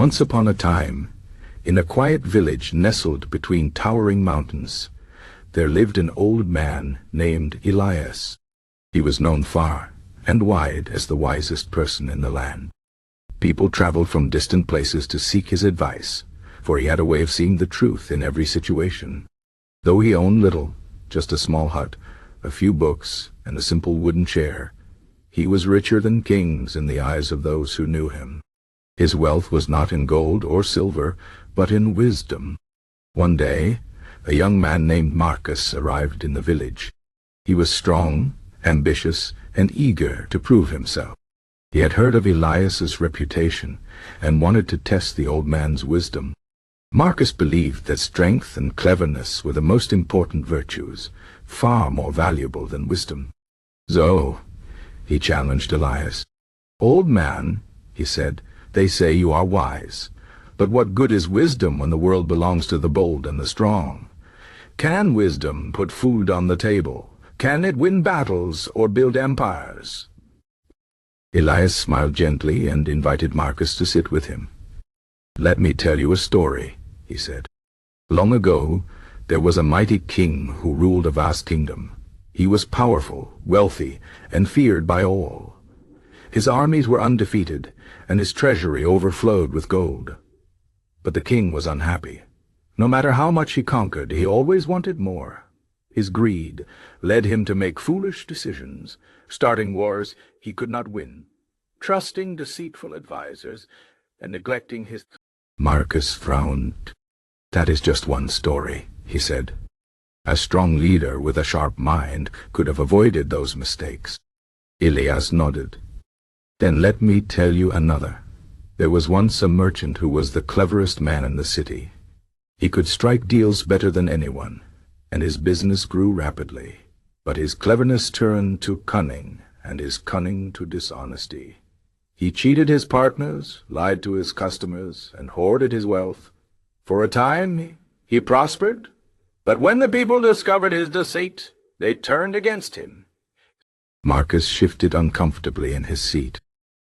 Once upon a time, in a quiet village nestled between towering mountains, there lived an old man named Elias. He was known far and wide as the wisest person in the land. People traveled from distant places to seek his advice, for he had a way of seeing the truth in every situation. Though he owned little, just a small hut, a few books, and a simple wooden chair, he was richer than kings in the eyes of those who knew him. His wealth was not in gold or silver, but in wisdom. One day, a young man named Marcus arrived in the village. He was strong, ambitious, and eager to prove himself. He had heard of Elias's reputation and wanted to test the old man's wisdom. Marcus believed that strength and cleverness were the most important virtues, far more valuable than wisdom. "So," he challenged Elias. "Old man," he said, "they say you are wise. But what good is wisdom when the world belongs to the bold and the strong? Can wisdom put food on the table? Can it win battles or build empires?" Elias smiled gently and invited Marcus to sit with him. "Let me tell you a story," he said. "Long ago, there was a mighty king who ruled a vast kingdom. He was powerful, wealthy, and feared by all. His armies were undefeated, and his treasury overflowed with gold. But the king was unhappy. No matter how much he conquered, he always wanted more. His greed led him to make foolish decisions, starting wars he could not win, trusting deceitful advisers, and neglecting his..." Marcus frowned. "That is just one story," he said. "A strong leader with a sharp mind could have avoided those mistakes." Elias nodded. "Then let me tell you another. There was once a merchant who was the cleverest man in the city. He could strike deals better than anyone, and his business grew rapidly. But his cleverness turned to cunning, and his cunning to dishonesty. He cheated his partners, lied to his customers, and hoarded his wealth. For a time, he prospered, but when the people discovered his deceit, they turned against him." Marcus shifted uncomfortably in his seat.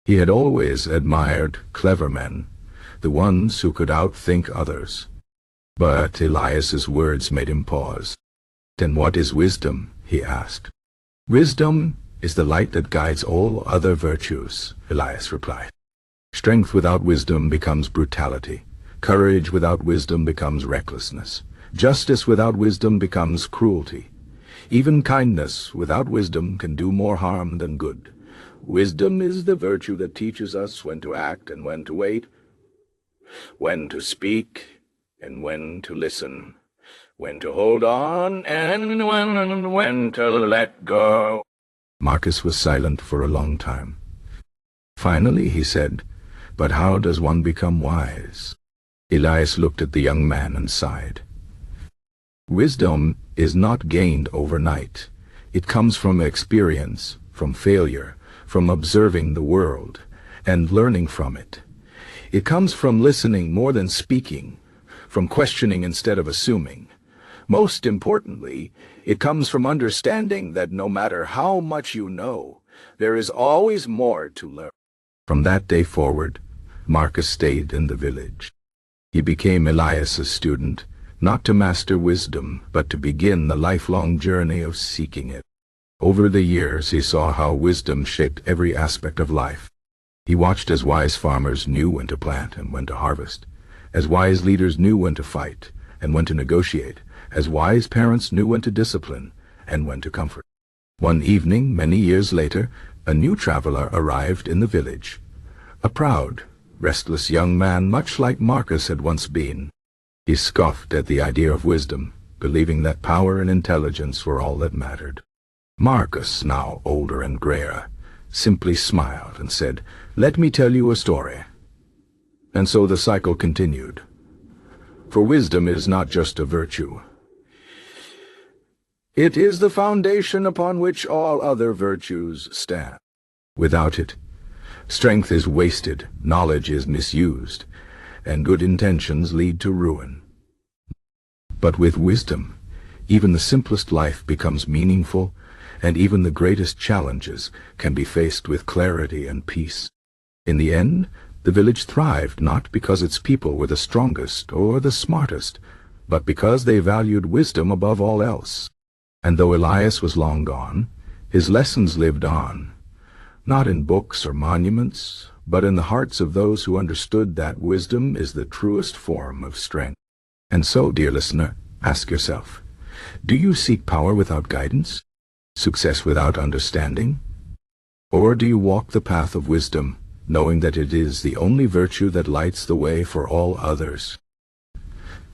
He had always admired clever men, the ones who could outthink others. But Elias's words made him pause. "Then what is wisdom?" he asked. "Wisdom is the light that guides all other virtues," Elias replied. "Strength without wisdom becomes brutality. Courage without wisdom becomes recklessness. Justice without wisdom becomes cruelty. Even kindness without wisdom can do more harm than good. Wisdom is the virtue that teaches us when to act and when to wait, when to speak and when to listen, when to hold on and when to let go." Marcus was silent for a long time. Finally he said, "But how does one become wise?" Elias looked at the young man and sighed. "Wisdom is not gained overnight. It comes from experience, from failure, from observing the world, and learning from it. It comes from listening more than speaking, from questioning instead of assuming. Most importantly, it comes from understanding that no matter how much you know, there is always more to learn." From that day forward, Marcus stayed in the village. He became Elias's student, not to master wisdom, but to begin the lifelong journey of seeking it. Over the years he saw how wisdom shaped every aspect of life. He watched as wise farmers knew when to plant and when to harvest, as wise leaders knew when to fight and when to negotiate, as wise parents knew when to discipline and when to comfort. One evening, many years later, a new traveler arrived in the village. A proud, restless young man, much like Marcus had once been. He scoffed at the idea of wisdom, believing that power and intelligence were all that mattered. Marcus, now older and grayer, simply smiled and said, "Let me tell you a story." And so the cycle continued. For wisdom is not just a virtue. It is the foundation upon which all other virtues stand. Without it, strength is wasted, knowledge is misused, and good intentions lead to ruin. But with wisdom, even the simplest life becomes meaningful, and even the greatest challenges can be faced with clarity and peace. In the end, The village thrived not because its people were the strongest or the smartest, but because they valued wisdom above all else. And though Elias was long gone, his lessons lived on, not in books or monuments, but in the hearts of those who understood that wisdom is the truest form of strength. And so, dear listener, ask yourself, do you seek power without guidance? Success without understanding? Or do you walk the path of wisdom, knowing that it is the only virtue that lights the way for all others?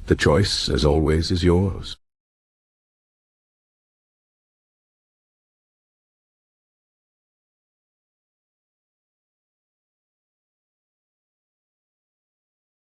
The choice, as always, is yours.